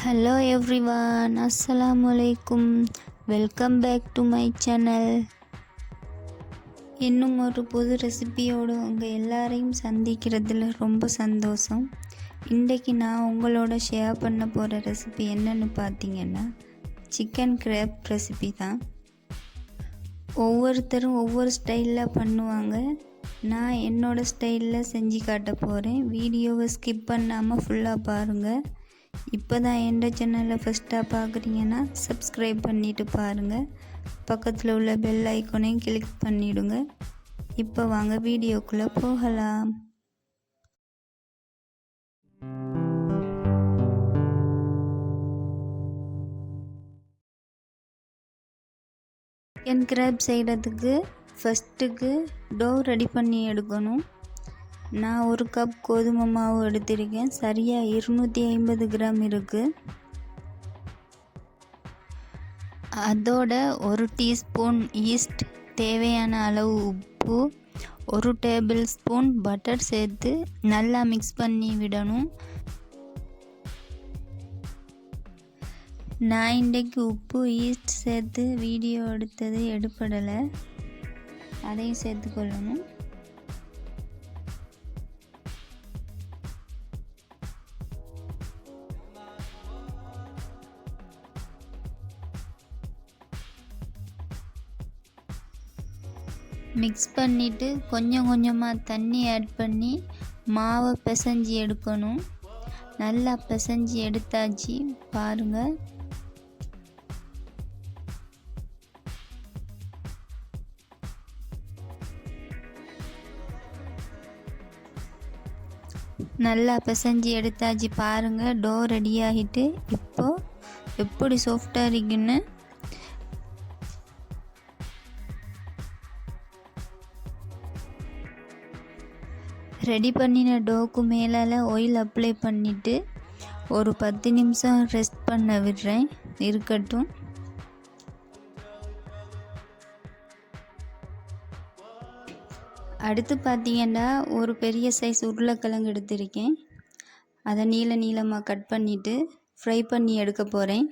Hello everyone, Assalamualaikum. Welcome back to my channel. இன்னும் ஒரு புது ரெசிபியோடு உங்கள் எல்லாரையும் சந்திக்கிறதுல ரொம்ப சந்தோஷம். இன்றைக்கி நான் உங்களோட ஷேர் பண்ண போகிற ரெசிபி என்னன்னு பார்த்தீங்கன்னா சிக்கன் கிரேப் ரெசிபி தான். ஒவ்வொருத்தரும் ஒவ்வொரு ஸ்டைலில் பண்ணுவாங்க. நான் என்னோடய ஸ்டைலில் செஞ்சு காட்ட போகிறேன். வீடியோவை ஸ்கிப் பண்ணாமல் ஃபுல்லாக பாருங்கள். இப்போ தான் எந்த சேனலை ஃபஸ்ட்டாக பார்க்குறீங்கன்னா சப்ஸ்கிரைப் பண்ணிவிட்டு பாருங்கள். பக்கத்தில் உள்ள பெல் ஐக்கனையும் கிளிக் பண்ணிவிடுங்க. இப்போ வாங்க வீடியோக்குள்ளே போகலாம். சிக்கன் கிரேப் செய்கிறதுக்கு ஃபஸ்ட்டுக்கு டோ ரெடி பண்ணி எடுக்கணும். நான் ஒரு கப் கோதுமை மாவு எடுத்திருக்கேன். சரியாக 250 கிராம் இருக்குது. அதோட 1 டீஸ்பூன் ஈஸ்ட், தேவையான அளவு உப்பு, 1 டேபிள் ஸ்பூன் பட்டர் சேர்த்து நல்லா மிக்ஸ் பண்ணி விடணும். நான் இன்றைக்கு உப்பு ஈஸ்ட் சேர்த்து வீடியோ எடுத்தது எடுப்படலை, அதையும் சேர்த்துக்கொள்ளணும். மிக்ஸ் பண்ணிவிட்டு கொஞ்சம் கொஞ்சமாக தண்ணி ஆட் பண்ணி மாவை பிசைஞ்சி எடுக்கணும். நல்லா பிசைஞ்சி எடுத்தாச்சு பாருங்கள். நல்லா பிசைஞ்சி எடுத்தாச்சு பாருங்கள். டோ ரெடி ஆகிட்டு இப்போது எப்படி சாஃப்டாக இருக்குன்னு ரெடி பண்ணின டோக்கு மேலால் ஆயில் அப்ளை பண்ணிவிட்டு ஒரு 10 நிமிஷம் ரெஸ்ட் பண்ண விடுறேன், இருக்கட்டும். அடுத்து பார்த்தீங்கன்னா ஒரு பெரிய சைஸ் உருளைக்கிழங்கு எடுத்திருக்கேன். அதை நீளமாக கட் பண்ணிவிட்டு ஃப்ரை பண்ணி எடுக்க போகிறேன்.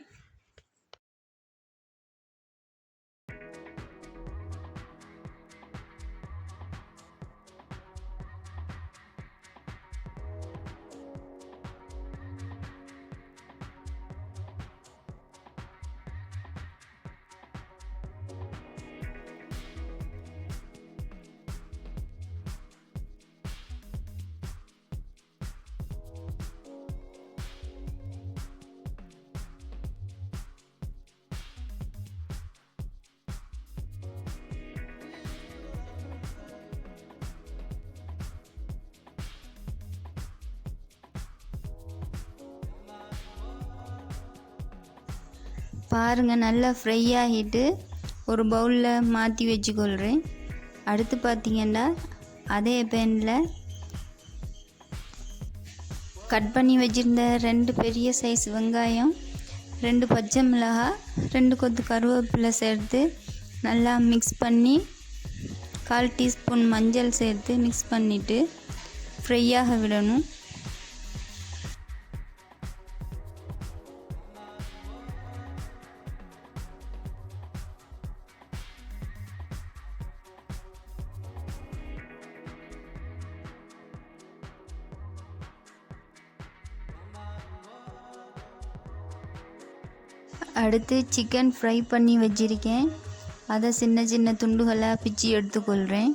பாருங்கள், நல்லா ஃப்ரை ஆகிட்டு ஒரு பவுலில் மாற்றி வச்சுக்கொள்கிறேன். அடுத்து பார்த்திங்கன்னா அதே பேனில் கட் பண்ணி வச்சுருந்த 2 பெரிய சைஸ் வெங்காயம், 2 பச்சை மிளகாய், 2 கொத்து கருவேப்பிலை சேர்த்து நல்லா மிக்ஸ் பண்ணி 1/4 டீஸ்பூன் மஞ்சள் சேர்த்து மிக்ஸ் பண்ணிவிட்டு ஃப்ரையாக விடணும். அடுத்து சிக்கன் ஃப்ரை பண்ணி வச்சுருக்கேன். அதை சின்ன சின்ன துண்டுகளாக பிச்சு எடுத்துக்கொள்கிறேன்.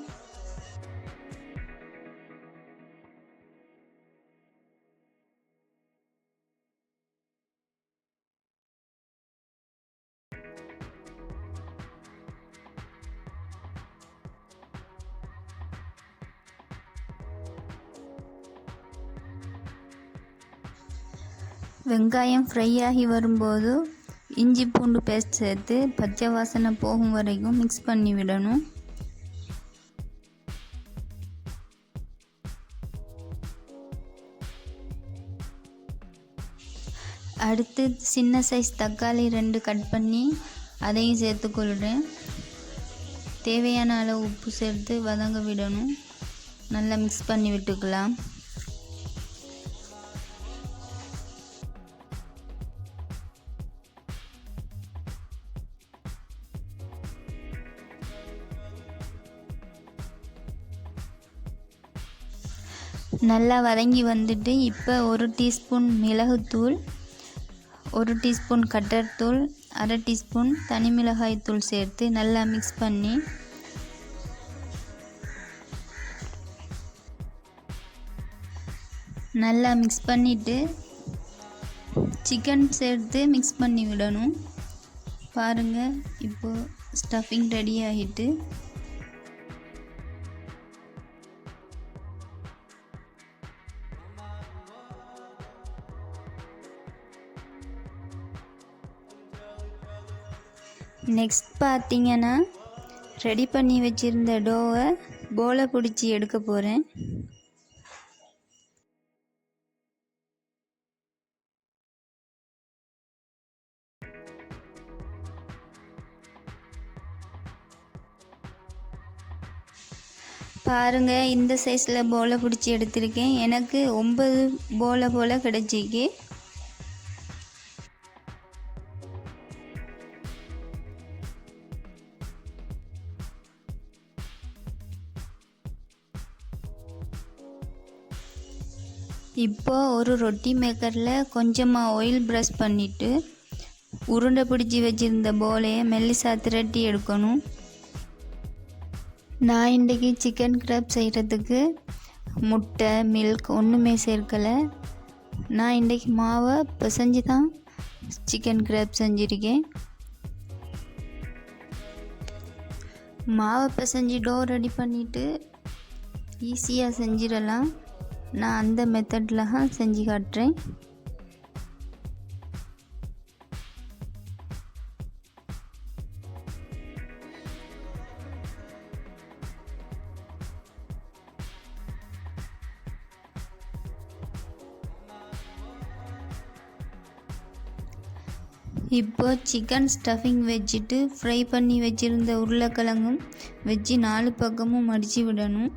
வெங்காயம் ஃப்ரை ஆகி வரும்போது இஞ்சி பூண்டு பேஸ்ட் சேர்த்து பச்சை வாசனை போகும் வரைக்கும் மிக்ஸ் பண்ணி விடணும். அடுத்து சின்ன சைஸ் தக்காளி 2 கட் பண்ணி அதையும் சேர்த்துக்கொள்கிறேன். தேவையான அளவு உப்பு சேர்த்து வதங்க விடணும். நல்லா மிக்ஸ் பண்ணி விட்டுக்கலாம். நல்லா வதங்கி வந்துட்டு இப்போ 1 டீஸ்பூன் மிளகுத்தூள், 1 டீஸ்பூன் கட்டர்தூள், 1/2 டீஸ்பூன் தனி மிளகாய் தூள் சேர்த்து நல்லா மிக்ஸ் பண்ணி பண்ணிவிட்டு சிக்கன் சேர்த்து மிக்ஸ் பண்ணி விடணும். பாருங்கள், இப்போது ஸ்டஃபிங் ரெடி ஆகிட்டு நெக்ஸ்ட் பார்த்தீங்கன்னா ரெடி பண்ணி வச்சுருந்த டோவை போலை பிடிச்சி எடுக்க போகிறேன். பாருங்கள், இந்த சைஸில் போலை பிடிச்சி எடுத்திருக்கேன். எனக்கு 9 போலை போல் கிடச்சிக்கு. இப்போது ஒரு ரொட்டி மேக்கரில் கொஞ்சமாக ஆயில் ப்ரஷ் பண்ணிவிட்டு உருண்டை பிடிச்சி வச்சுருந்த போலையை மெல்லிசா திரட்டி எடுக்கணும். நான் இன்றைக்கி சிக்கன் கிராப் செய்கிறதுக்கு முட்டை, மில்க் ஒன்றுமே சேர்க்கலை. நான் இன்றைக்கி மாவை பிசைஞ்சு தான் சிக்கன் கிராப் செஞ்சுருக்கேன். மாவை பிசைஞ்சு டோ ரெடி பண்ணிவிட்டு ஈஸியாக செஞ்சிடலாம். நான் அந்த மெத்தடில் தான் செஞ்சு காட்டுறேன். இப்போ சிக்கன் ஸ்டஃபிங் வச்சுட்டு ஃப்ரை பண்ணி வச்சுருந்த உருளைக்கிழங்கும் வச்சு 4 பக்கமும் மடித்து விடணும்.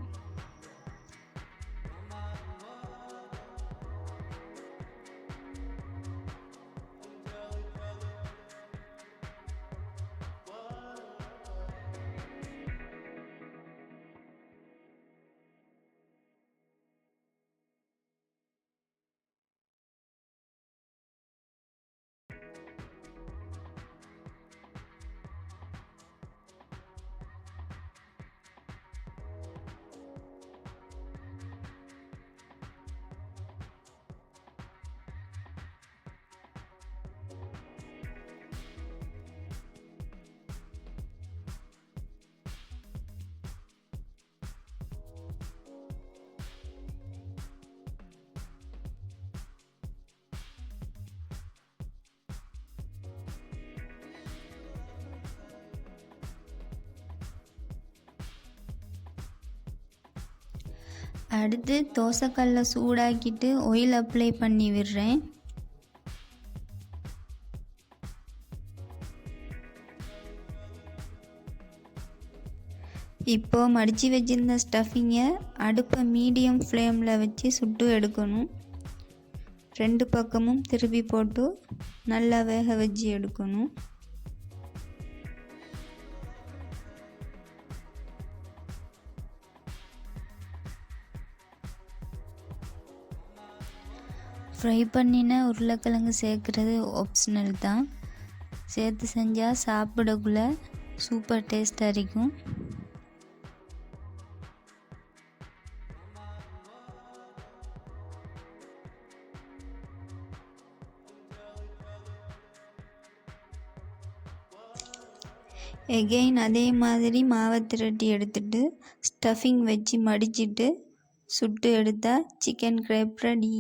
அடுத்து தோசைக்கல்லை சூடாக்கிட்டு ஆயில் அப்ளை பண்ணி விடுறேன். இப்போது மடித்து வச்சிருந்த ஸ்டஃபிங்கை அடுப்பை மீடியம் ஃப்ளேமில் வச்சு சுட்டு எடுக்கணும். 2 பக்கமும் திருப்பி போட்டு நல்லா வேக வச்சு எடுக்கணும். ஃப்ரை பண்ணின உருளைக்கிழங்கு சேர்க்குறது ஆப்ஷனல் தான். சேர்த்து செஞ்சால் சாப்பிடக்குள்ள சூப்பர் டேஸ்ட்டாக இருக்கும். எகெயின் அதே மாதிரி மாவை திரட்டி எடுத்துட்டு ஸ்டஃபிங் வச்சு மடிச்சிட்டு சுட்டு எடுத்தால் சிக்கன் கிரேப் ரெடி.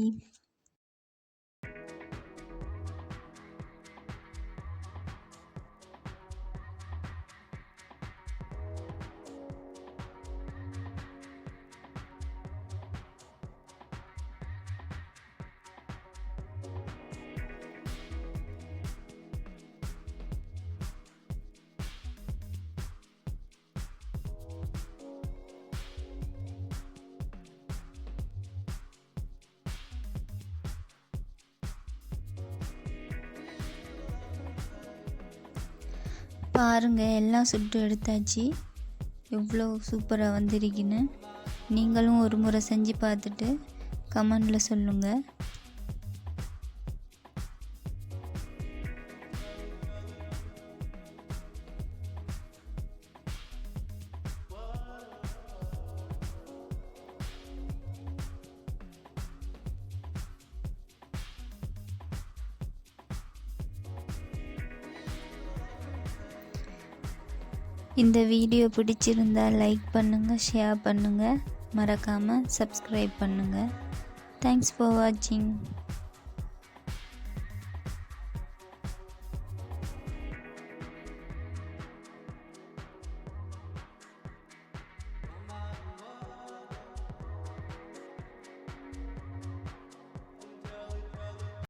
பாருங்கள், எல்லாம் சுட்டு எடுத்தாச்சு. எவ்வளோ சூப்பராக வந்திருக்குன்னு. நீங்களும் ஒரு முறை செஞ்சு பார்த்துட்டு கமெண்டில் சொல்லுங்கள். இந்த வீடியோ பிடிச்சிருந்தா லைக் பண்ணுங்கள், ஷேர் பண்ணுங்கள், மறக்காமல் சப்ஸ்கிரைப் பண்ணுங்கள். தேங்க்ஸ் ஃபார் வாட்சிங்.